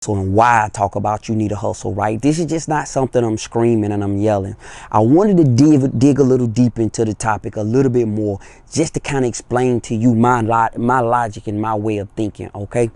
And why I talk about you need a hustle, right? This is just not something I'm screaming and I'm yelling. I wanted to dig a little deep into the topic a little bit more, just to kind of explain to you my logic and my way of thinking. Okay,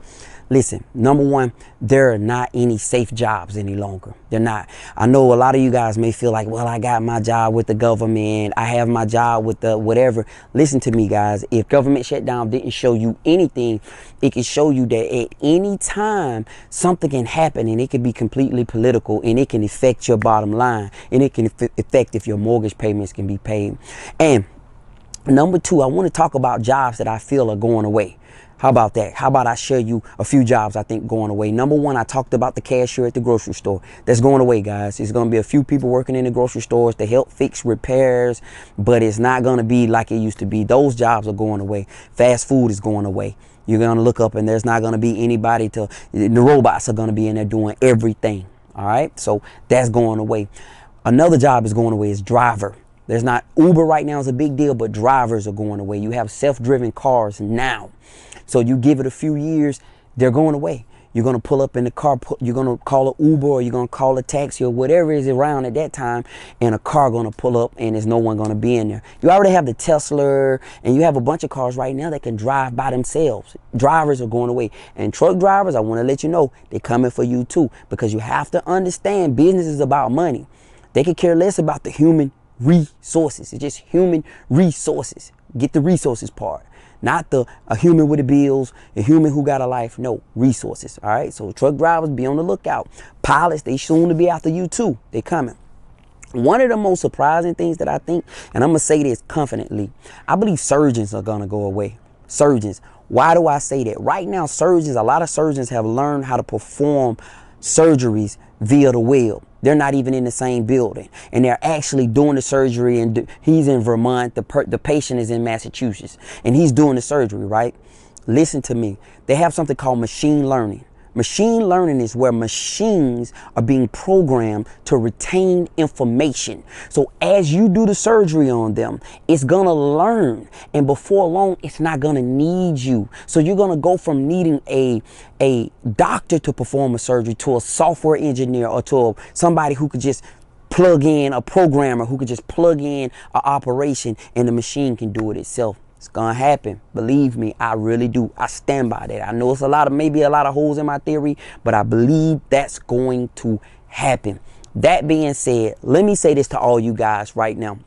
listen, number one, there are not any safe jobs any longer. They're not. I know a lot of you guys may feel like, well, I got my job with the government, I have my job with the whatever. Listen to me, guys. If government shutdown didn't show you anything, it can show you that at any time something can happen, and it can be completely political, and it can affect your bottom line, and it can affect if your mortgage payments can be paid. And number two, I want to talk about jobs that I feel are going away. How about that? How about I share you a few jobs I think going away? Number one, I talked about the cashier at the grocery store. That's going away, guys. It's going to be a few people working in the grocery stores to help fix repairs, but it's not going to be like it used to be. Those jobs are going away. Fast food is going away. You're going to look up and there's not going to be anybody the robots are going to be in there doing everything. All right. So that's going away. Another job is going away is driver. There's not Uber right now is a big deal, but drivers are going away. You have self-driven cars now. So you give it a few years, they're going away. You're going to pull up in the car, you're going to call an Uber or you're going to call a taxi or whatever is around at that time, and a car going to pull up and there's no one going to be in there. You already have the Tesla, and you have a bunch of cars right now that can drive by themselves. Drivers are going away. And truck drivers, I want to let you know, they're coming for you too, because you have to understand business is about money. They could care less about the human resources. It's just human resources. Get the resources part. Not a human with the bills, a human who got a life. No, resources. All right. So truck drivers, be on the lookout. Pilots, they soon to be after you too. They coming. One of the most surprising things that I think, and I'm going to say this confidently, I believe surgeons are going to go away. Surgeons. Why do I say that? Right now, surgeons, a lot of surgeons have learned how to perform surgeries via the web. They're not even in the same building, and they're actually doing the surgery. And he's in Vermont. The patient is in Massachusetts, and he's doing the surgery, right? Listen to me. They have something called machine learning. Machine learning is where machines are being programmed to retain information. So as you do the surgery on them, it's going to learn. And before long, it's not going to need you. So you're going to go from needing a doctor to perform a surgery to a software engineer, or to somebody who could just plug in, a programmer who could just plug in an operation, and the machine can do it itself. It's gonna happen. Believe me, I really do. I stand by that. I know it's maybe a lot of holes in my theory, but I believe that's going to happen. That being said, let me say this to all you guys right now.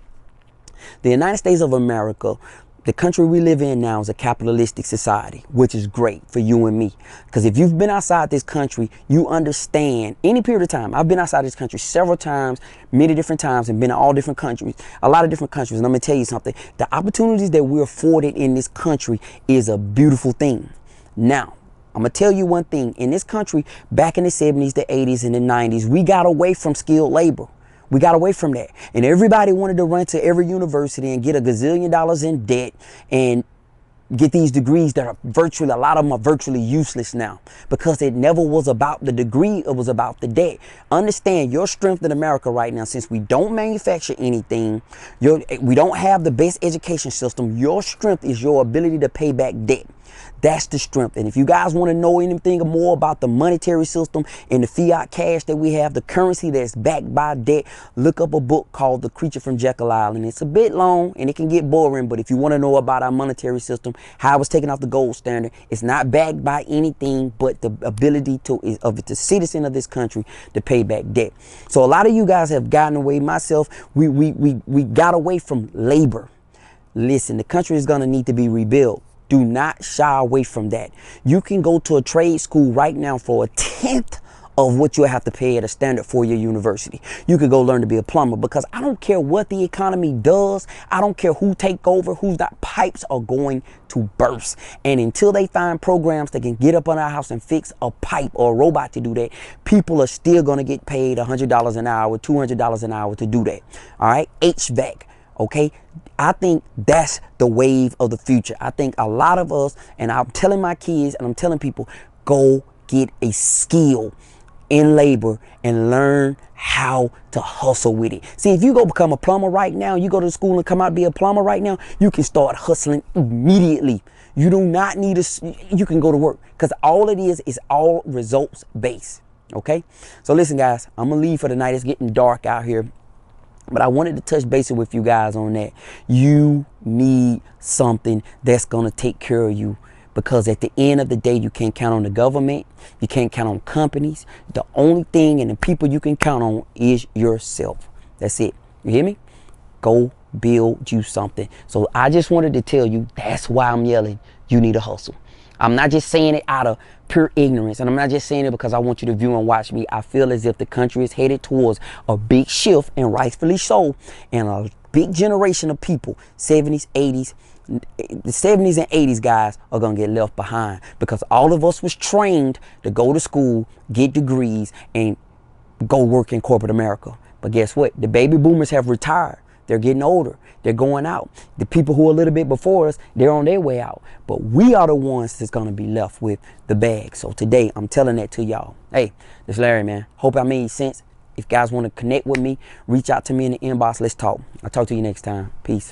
The United States of America, the country we live in now, is a capitalistic society, which is great for you and me. Because if you've been outside this country, you understand any period of time. I've been outside this country several times, many different times, and been in all different countries, a lot of different countries. And I'm going to tell you something. The opportunities that we're afforded in this country is a beautiful thing. Now, I'm going to tell you one thing. In this country, back in the 70s, the 80s, and the 90s, we got away from skilled labor. We got away from that. And everybody wanted to run to every university and get a gazillion dollars in debt and get these degrees that are virtually, a lot of them are virtually useless now, because it never was about the degree. It was about the debt. Understand your strength in America right now, since we don't manufacture anything, we don't have the best education system. Your strength is your ability to pay back debt. That's the strength. And if you guys want to know anything more about the monetary system and the fiat cash that we have, the currency that's backed by debt, look up a book called The Creature from Jekyll Island. It's a bit long and it can get boring, but if you want to know about our monetary system, how it was taken off the gold standard, it's not backed by anything but the ability of the citizen of this country to pay back debt. So a lot of you guys have gotten away. Myself, we got away from labor. Listen, the country is going to need to be rebuilt. Do not shy away from that. You can go to a trade school right now for a tenth of what you'll have to pay at a standard four-year university. You could go learn to be a plumber, because I don't care what the economy does. I don't care who take over, who's got pipes are going to burst. And until they find programs that can get up on our house and fix a pipe, or a robot to do that, people are still going to get paid $100 an hour, $200 an hour to do that. All right. HVAC. Okay. I think that's the wave of the future. I think a lot of us, and I'm telling my kids and I'm telling people, go get a skill in labor and learn how to hustle with it. See, if you go become a plumber right now, you go to school and come out and be a plumber right now, you can start hustling immediately. You do not need you can go to work, because all it is all results based. Okay, so listen guys, I'm gonna leave for the night. It's getting dark out here, but I wanted to touch base with you guys on that. You need something that's gonna take care of you, because at the end of the day, you can't count on the government, you can't count on companies. The only thing and the people you can count on is yourself. That's it. You hear me? Go build you something. So I just wanted to tell you, that's why I'm yelling, you need a hustle. I'm not just saying it out of pure ignorance, and I'm not just saying it because I want you to view and watch me. I feel as if the country is headed towards a big shift, and rightfully so, and a big generation of people, 70s, 80s, the 70s and 80s guys are going to get left behind, because all of us was trained to go to school, get degrees, and go work in corporate America. But guess what? The baby boomers have retired. They're getting older. They're going out. The people who are a little bit before us, they're on their way out. But we are the ones that's going to be left with the bag. So today, I'm telling that to y'all. Hey, this is Larry, man. Hope I made sense. If guys want to connect with me, reach out to me in the inbox. Let's talk. I'll talk to you next time. Peace.